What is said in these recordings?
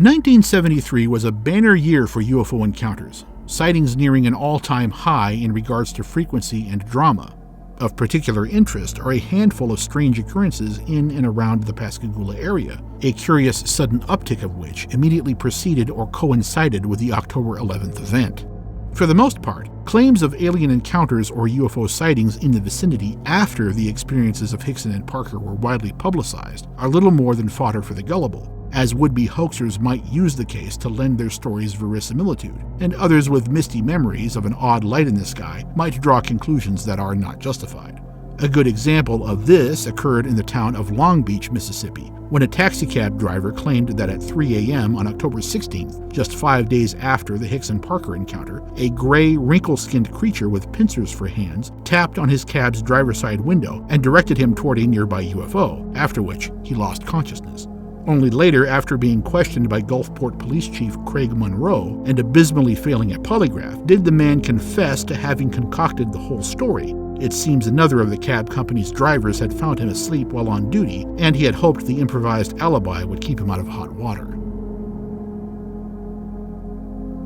1973 was a banner year for UFO encounters, sightings nearing an all-time high in regards to frequency and drama. Of particular interest are a handful of strange occurrences in and around the Pascagoula area, a curious sudden uptick of which immediately preceded or coincided with the October 11th event. For the most part, claims of alien encounters or UFO sightings in the vicinity after the experiences of Hickson and Parker were widely publicized are little more than fodder for the gullible, as would-be hoaxers might use the case to lend their stories verisimilitude, and others with misty memories of an odd light in the sky might draw conclusions that are not justified. A good example of this occurred in the town of Long Beach, Mississippi, when a taxicab driver claimed that at 3 a.m. on October 16th, just 5 days after the Hickson-Parker encounter, a gray, wrinkle-skinned creature with pincers for hands tapped on his cab's driver's side window and directed him toward a nearby UFO, after which he lost consciousness. Only later, after being questioned by Gulfport Police Chief Craig Monroe and abysmally failing at polygraph, did the man confess to having concocted the whole story. It seems another of the cab company's drivers had found him asleep while on duty, and he had hoped the improvised alibi would keep him out of hot water.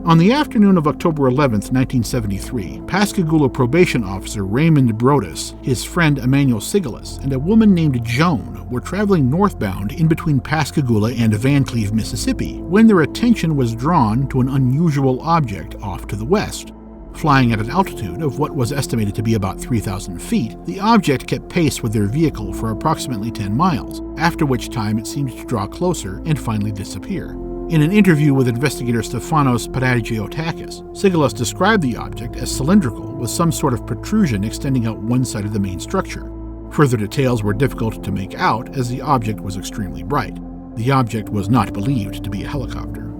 On the afternoon of October 11, 1973, Pascagoula probation officer Raymond Brodus, his friend Emmanuel Sigalis, and a woman named Joan were traveling northbound in between Pascagoula and Van Cleve, Mississippi, when their attention was drawn to an unusual object off to the west. Flying at an altitude of what was estimated to be about 3,000 feet, the object kept pace with their vehicle for approximately 10 miles, after which time it seemed to draw closer and finally disappear. In an interview with investigator Stefanos Panagiotakis, Sigalis described the object as cylindrical with some sort of protrusion extending out one side of the main structure. Further details were difficult to make out as the object was extremely bright. The object was not believed to be a helicopter.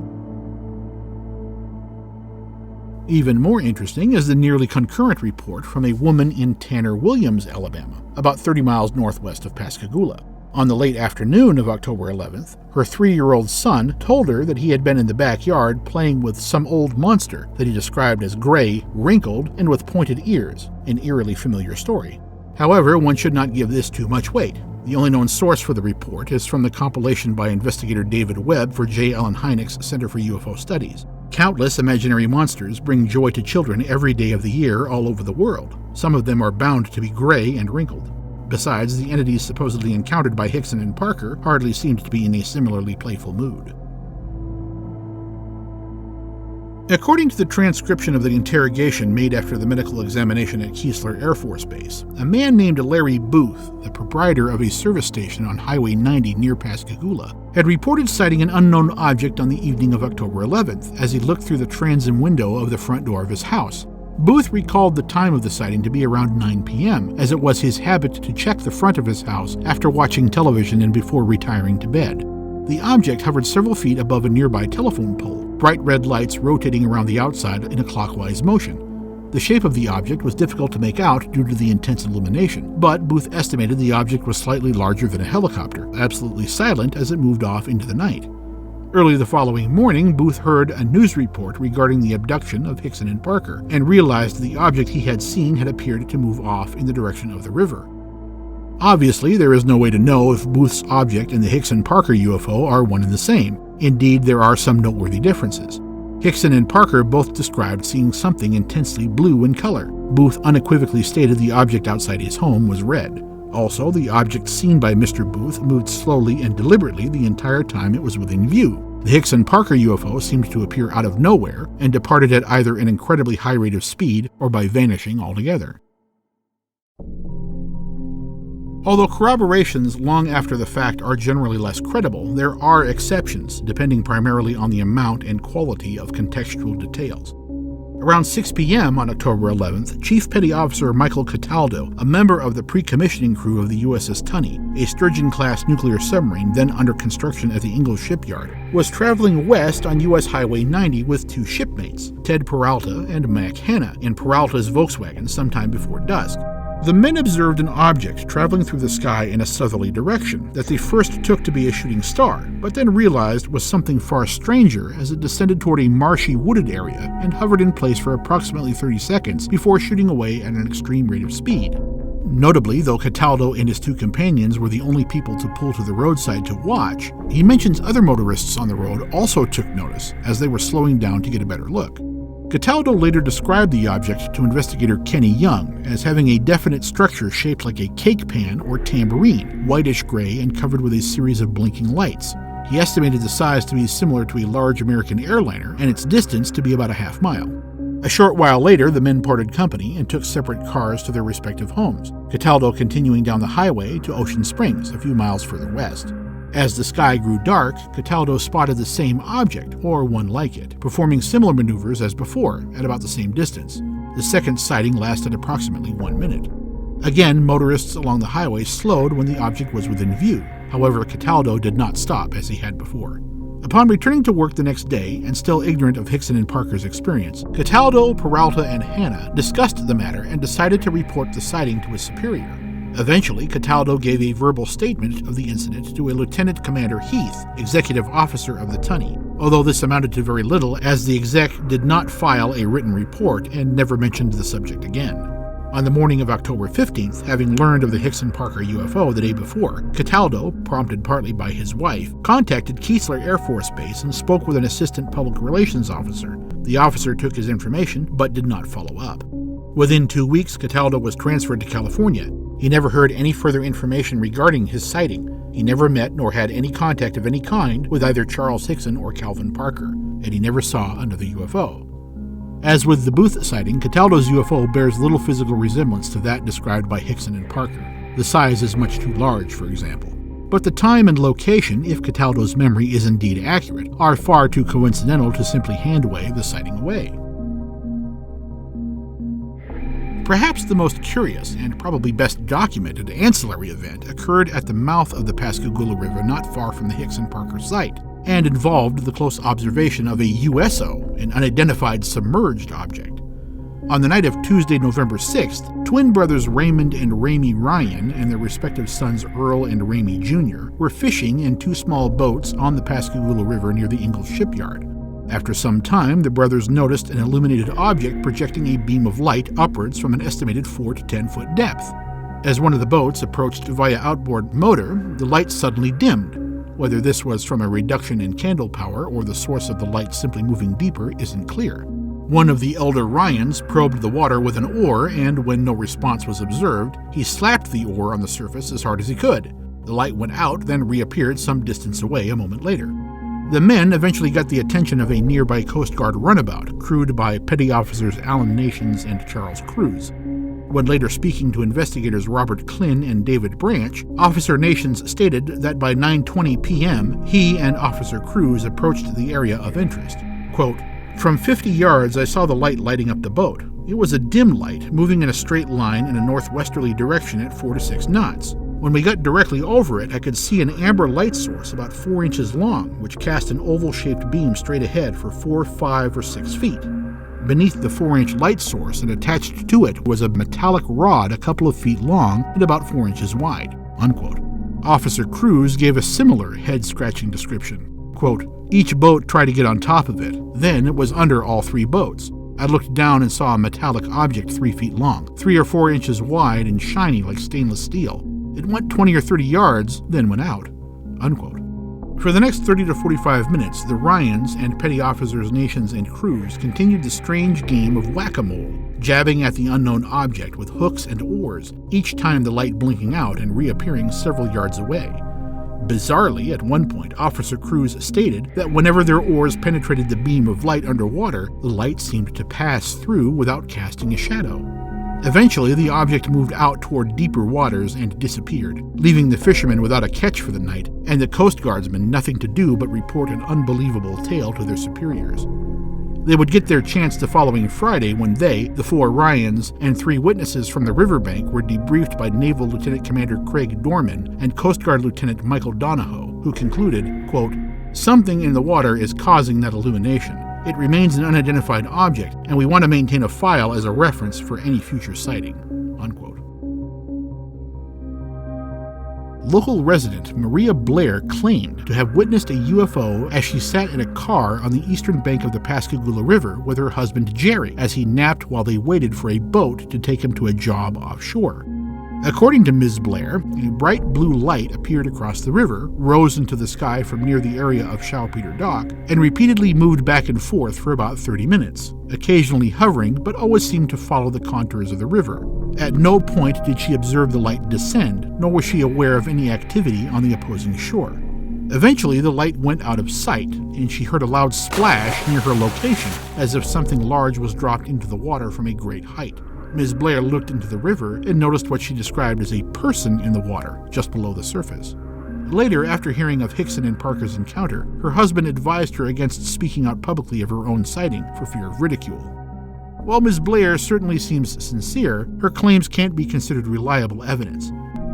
Even more interesting is the nearly concurrent report from a woman in Tanner Williams, Alabama, about 30 miles northwest of Pascagoula. On the late afternoon of October 11th, her 3-year-old son told her that he had been in the backyard playing with some old monster that he described as gray, wrinkled, and with pointed ears, an eerily familiar story. However, one should not give this too much weight. The only known source for the report is from the compilation by investigator David Webb for J. Allen Hynek's Center for UFO Studies. Countless imaginary monsters bring joy to children every day of the year all over the world. Some of them are bound to be gray and wrinkled. Besides, the entities supposedly encountered by Hickson and Parker hardly seemed to be in a similarly playful mood. According to the transcription of the interrogation made after the medical examination at Keesler Air Force Base, a man named Larry Booth, the proprietor of a service station on Highway 90 near Pascagoula, had reported sighting an unknown object on the evening of October 11th as he looked through the transom window of the front door of his house. Booth recalled the time of the sighting to be around 9 p.m., as it was his habit to check the front of his house after watching television and before retiring to bed. The object hovered several feet above a nearby telephone pole, bright red lights rotating around the outside in a clockwise motion. The shape of the object was difficult to make out due to the intense illumination, but Booth estimated the object was slightly larger than a helicopter, absolutely silent as it moved off into the night. Early the following morning, Booth heard a news report regarding the abduction of Hickson and Parker, and realized the object he had seen had appeared to move off in the direction of the river. Obviously, there is no way to know if Booth's object and the Hickson-Parker UFO are one and the same. Indeed, there are some noteworthy differences. Hickson and Parker both described seeing something intensely blue in color. Booth unequivocally stated the object outside his home was red. Also, the object seen by Mr. Booth moved slowly and deliberately the entire time it was within view. The Hickson-Parker UFO seemed to appear out of nowhere and departed at either an incredibly high rate of speed or by vanishing altogether. Although corroborations long after the fact are generally less credible, there are exceptions, depending primarily on the amount and quality of contextual details. Around 6 p.m. on October 11th, Chief Petty Officer Michael Cataldo, a member of the pre-commissioning crew of the USS Tunney, a Sturgeon-class nuclear submarine then under construction at the Ingalls shipyard, was traveling west on US Highway 90 with 2 shipmates, Ted Peralta and Mac Hanna, in Peralta's Volkswagen sometime before dusk. The men observed an object traveling through the sky in a southerly direction that they first took to be a shooting star, but then realized was something far stranger as it descended toward a marshy wooded area and hovered in place for approximately 30 seconds before shooting away at an extreme rate of speed. Notably, though Cataldo and his two companions were the only people to pull to the roadside to watch, he mentions other motorists on the road also took notice as they were slowing down to get a better look. Cataldo later described the object to investigator Kenny Young as having a definite structure shaped like a cake pan or tambourine, whitish gray and covered with a series of blinking lights. He estimated the size to be similar to a large American airliner and its distance to be about a half mile. A short while later, the men parted company and took separate cars to their respective homes, Cataldo continuing down the highway to Ocean Springs, a few miles further west. As the sky grew dark, Cataldo spotted the same object, or one like it, performing similar maneuvers as before, at about the same distance. The second sighting lasted approximately 1 minute. Again, motorists along the highway slowed when the object was within view. However, Cataldo did not stop as he had before. Upon returning to work the next day, and still ignorant of Hickson and Parker's experience, Cataldo, Peralta, and Hanna discussed the matter and decided to report the sighting to his superior. Eventually, Cataldo gave a verbal statement of the incident to a Lieutenant Commander Heath, executive officer of the Tunney, although this amounted to very little as the exec did not file a written report and never mentioned the subject again. On the morning of October 15th, having learned of the Hickson-Parker UFO the day before, Cataldo, prompted partly by his wife, contacted Keesler Air Force Base and spoke with an assistant public relations officer. The officer took his information, but did not follow up. Within 2 weeks, Cataldo was transferred to California. He never heard any further information regarding his sighting. He never met nor had any contact of any kind with either Charles Hickson or Calvin Parker, and he never saw another UFO. As with the Booth sighting, Cataldo's UFO bears little physical resemblance to that described by Hickson and Parker. The size is much too large, for example. But the time and location, if Cataldo's memory is indeed accurate, are far too coincidental to simply hand-wave the sighting away. Perhaps the most curious and probably best documented ancillary event occurred at the mouth of the Pascagoula River not far from the Hickson-Parker site, and involved the close observation of a USO, an unidentified submerged object. On the night of Tuesday, November 6th, twin brothers Raymond and Ramey Ryan and their respective sons Earl and Ramey Jr. were fishing in two small boats on the Pascagoula River near the Ingalls shipyard. After some time, the brothers noticed an illuminated object projecting a beam of light upwards from an estimated 4 to 10 foot depth. As one of the boats approached via outboard motor, the light suddenly dimmed. Whether this was from a reduction in candle power or the source of the light simply moving deeper isn't clear. One of the elder Ryans probed the water with an oar, and when no response was observed, he slapped the oar on the surface as hard as he could. The light went out, then reappeared some distance away a moment later. The men eventually got the attention of a nearby Coast Guard runabout, crewed by Petty Officers Alan Nations and Charles Cruz. When later speaking to investigators Robert Klinn and David Branch, Officer Nations stated that by 9:20 p.m., he and Officer Cruz approached the area of interest. Quote, "From 50 yards, I saw the light lighting up the boat. It was a dim light, moving in a straight line in a northwesterly direction at 4 to 6 knots. When we got directly over it, I could see an amber light source about 4 inches long, which cast an oval-shaped beam straight ahead for 4, 5, or 6 feet. Beneath the 4-inch light source and attached to it was a metallic rod a couple of feet long and about 4 inches wide." Unquote. Officer Cruz gave a similar head-scratching description. Quote, "Each boat tried to get on top of it. Then it was under all 3 boats. I looked down and saw a metallic object 3 feet long, 3 or 4 inches wide and shiny like stainless steel. It went 20 or 30 yards, then went out." Unquote. For the next 30 to 45 minutes, the Ryans and Petty Officers Nations and Cruz continued the strange game of whack-a-mole, jabbing at the unknown object with hooks and oars, each time the light blinking out and reappearing several yards away. Bizarrely, at one point, Officer Cruz stated that whenever their oars penetrated the beam of light underwater, the light seemed to pass through without casting a shadow. Eventually, the object moved out toward deeper waters and disappeared, leaving the fishermen without a catch for the night, and the Coast Guardsmen nothing to do but report an unbelievable tale to their superiors. They would get their chance the following Friday when they, the 4 Ryans, and 3 witnesses from the riverbank were debriefed by Naval Lieutenant Commander Craig Dorman and Coast Guard Lieutenant Michael Donahoe, who concluded, quote, "Something in the water is causing that illumination. It remains an unidentified object, and we want to maintain a file as a reference for any future sighting." Unquote. Local resident Maria BLAIR claimed to have witnessed a UFO as she sat in a car on the eastern bank of the Pascagoula River with her husband Jerry as he napped while they waited for a boat to take him to a job offshore. According to Ms. BLAIR, a bright blue light appeared across the river, rose into the sky from near the area of Saltpeter Dock, and repeatedly moved back and forth for about 30 minutes, occasionally hovering but always seemed to follow the contours of the river. At no point did she observe the light descend, nor was she aware of any activity on the opposing shore. Eventually, the light went out of sight, and she heard a loud splash near her location, as if something large was dropped into the water from a great height. Ms. BLAIR looked into the river and noticed what she described as a person in the water, just below the surface. Later, after hearing of Hickson and Parker's encounter, her husband advised her against speaking out publicly of her own sighting for fear of ridicule. While Ms. BLAIR certainly seems sincere, her claims can't be considered reliable evidence.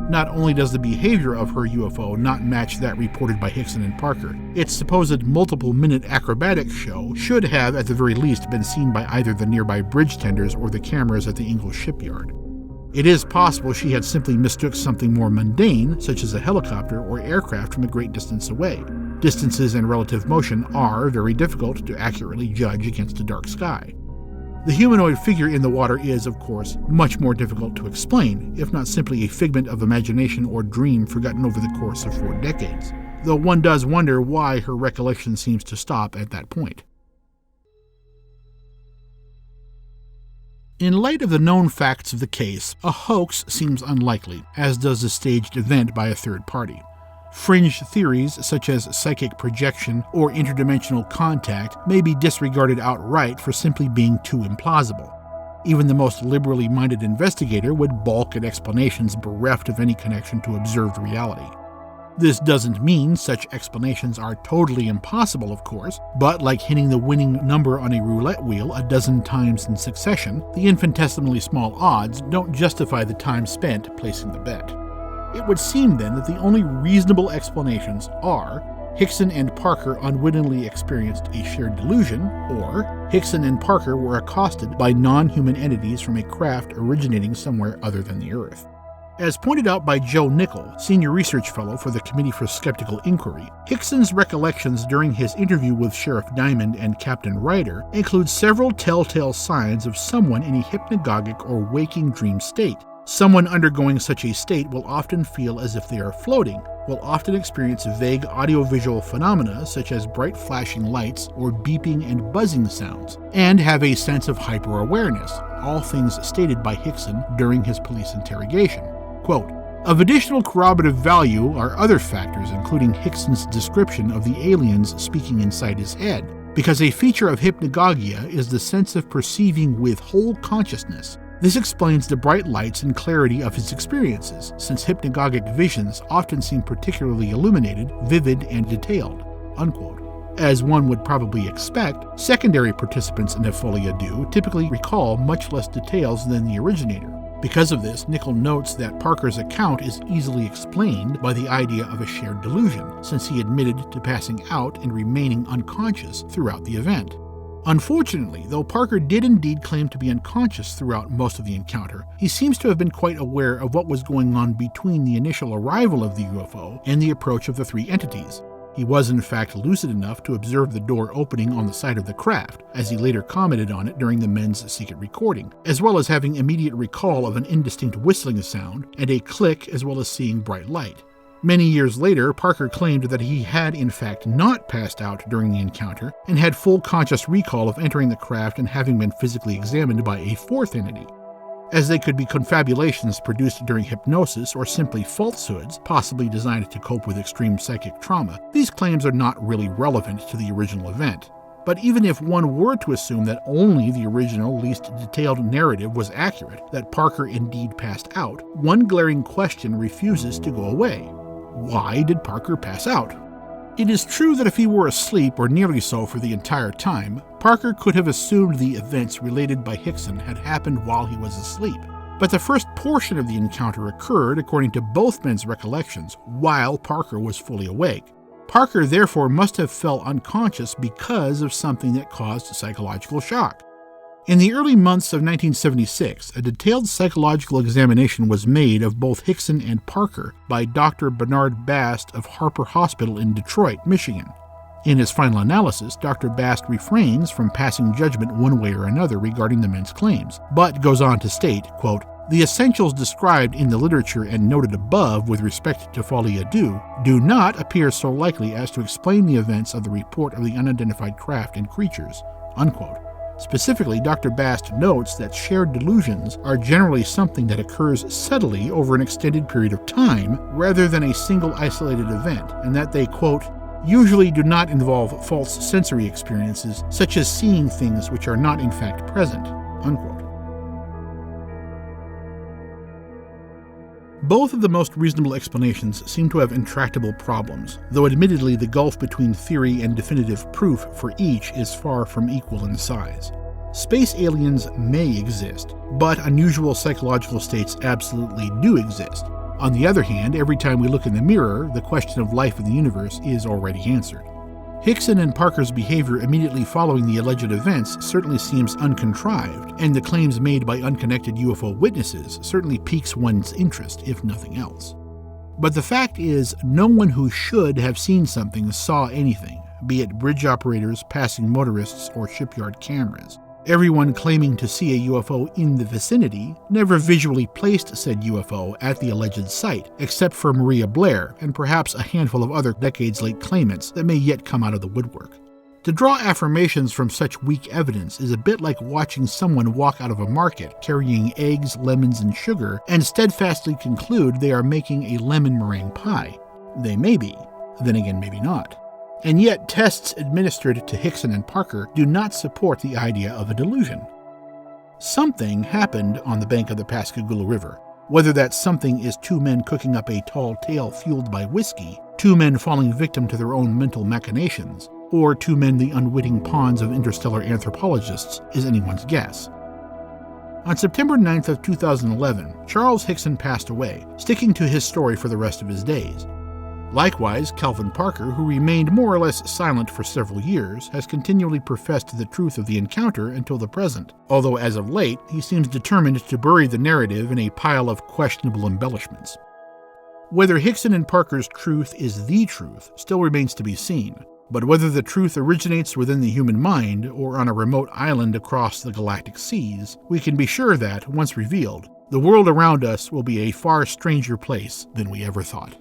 Not only does the behavior of her UFO not match that reported by Hickson and Parker, its supposed multiple-minute acrobatics show should have, at the very least, been seen by either the nearby bridge tenders or the cameras at the Ingalls shipyard. It is possible she had simply mistook something more mundane, such as a helicopter or aircraft from a great distance away. Distances and relative motion are very difficult to accurately judge against a dark sky. The humanoid figure in the water is, of course, much more difficult to explain, if not simply a figment of imagination or dream forgotten over the course of 4 decades, though one does wonder why her recollection seems to stop at that point. In light of the known facts of the case, a hoax seems unlikely, as does a staged event by a third party. Fringe theories such as psychic projection or interdimensional contact may be disregarded outright for simply being too implausible. Even the most liberally minded investigator would balk at explanations bereft of any connection to observed reality. This doesn't mean such explanations are totally impossible, of course, but like hitting the winning number on a roulette wheel a dozen times in succession, the infinitesimally small odds don't justify the time spent placing the bet. It would seem then that the only reasonable explanations are Hickson and Parker unwittingly experienced a shared delusion, or Hickson and Parker were accosted by non-human entities from a craft originating somewhere other than the Earth. As pointed out by Joe Nickel, senior research fellow for the Committee for Skeptical Inquiry, Hickson's recollections during his interview with Sheriff Diamond and Captain Ryder include several telltale signs of someone in a hypnagogic or waking dream state. Someone undergoing such a state will often feel as if they are floating, will often experience vague audiovisual phenomena such as bright flashing lights or beeping and buzzing sounds, and have a sense of hyper-awareness, all things stated by Hickson during his police interrogation. Quote, "Of additional corroborative value are other factors, including Hickson's description of the aliens speaking inside his head, because a feature of hypnagogia is the sense of perceiving with whole consciousness. This explains the bright lights and clarity of his experiences, since hypnagogic visions often seem particularly illuminated, vivid, and detailed." Unquote. As one would probably expect, secondary participants in a folia do typically recall much less details than the originator. Because of this, Nickel notes that Parker's account is easily explained by the idea of a shared delusion, since he admitted to passing out and remaining unconscious throughout the event. Unfortunately, though Parker did indeed claim to be unconscious throughout most of the encounter, he seems to have been quite aware of what was going on between the initial arrival of the UFO and the approach of the 3 entities. He was in fact lucid enough to observe the door opening on the side of the craft, as he later commented on it during the men's secret recording, as well as having immediate recall of an indistinct whistling sound and a click, as well as seeing bright light. Many years later, Parker claimed that he had in fact not passed out during the encounter and had full conscious recall of entering the craft and having been physically examined by a 4th entity. As they could be confabulations produced during hypnosis or simply falsehoods, possibly designed to cope with extreme psychic trauma, these claims are not really relevant to the original event. But even if one were to assume that only the original, least detailed narrative was accurate, that Parker indeed passed out, one glaring question refuses to go away. Why did Parker pass out? It is true that if he were asleep, or nearly so for the entire time, Parker could have assumed the events related by Hickson had happened while he was asleep. But the first portion of the encounter occurred, according to both men's recollections, while Parker was fully awake. Parker therefore must have felt unconscious because of something that caused psychological shock. In the early months of 1976, a detailed psychological examination was made of both Hickson and Parker by Dr. Bernard Bast of Harper Hospital in Detroit, Michigan. In his final analysis, Dr. Bast refrains from passing judgment one way or another regarding the men's claims, but goes on to state, quote, "The essentials described in the literature and noted above with respect to Folie à Deux do not appear so likely as to explain the events of the report of the unidentified craft and creatures," unquote. Specifically, Dr. Bast notes that shared delusions are generally something that occurs steadily over an extended period of time rather than a single isolated event, and that they, quote, "usually do not involve false sensory experiences such as seeing things which are not in fact present," unquote. Both of the most reasonable explanations seem to have intractable problems, though admittedly the gulf between theory and definitive proof for each is far from equal in size. Space aliens may exist, but unusual psychological states absolutely do exist. On the other hand, every time we look in the mirror, the question of life in the universe is already answered. Hickson and Parker's behavior immediately following the alleged events certainly seems uncontrived, and the claims made by unconnected UFO witnesses certainly piques one's interest, if nothing else. But the fact is, no one who should have seen something saw anything, be it bridge operators, passing motorists, or shipyard cameras. Everyone claiming to see a UFO in the vicinity never visually placed said UFO at the alleged site, except for Maria Blair and perhaps a handful of other decades-late claimants that may yet come out of the woodwork. To draw affirmations from such weak evidence is a bit like watching someone walk out of a market carrying eggs, lemons, and sugar and steadfastly conclude they are making a lemon meringue pie. They may be, then again maybe not. And yet tests administered to Hickson and Parker do not support the idea of a delusion. Something happened on the bank of the Pascagoula River. Whether that something is two men cooking up a tall tale fueled by whiskey, two men falling victim to their own mental machinations, or two men the unwitting pawns of interstellar anthropologists is anyone's guess. On September 9th of 2011, Charles Hickson passed away, sticking to his story for the rest of his days. Likewise, Calvin Parker, who remained more or less silent for several years, has continually professed the truth of the encounter until the present, although as of late he seems determined to bury the narrative in a pile of questionable embellishments. Whether Hickson and Parker's truth is the truth still remains to be seen, but whether the truth originates within the human mind or on a remote island across the galactic seas, we can be sure that, once revealed, the world around us will be a far stranger place than we ever thought.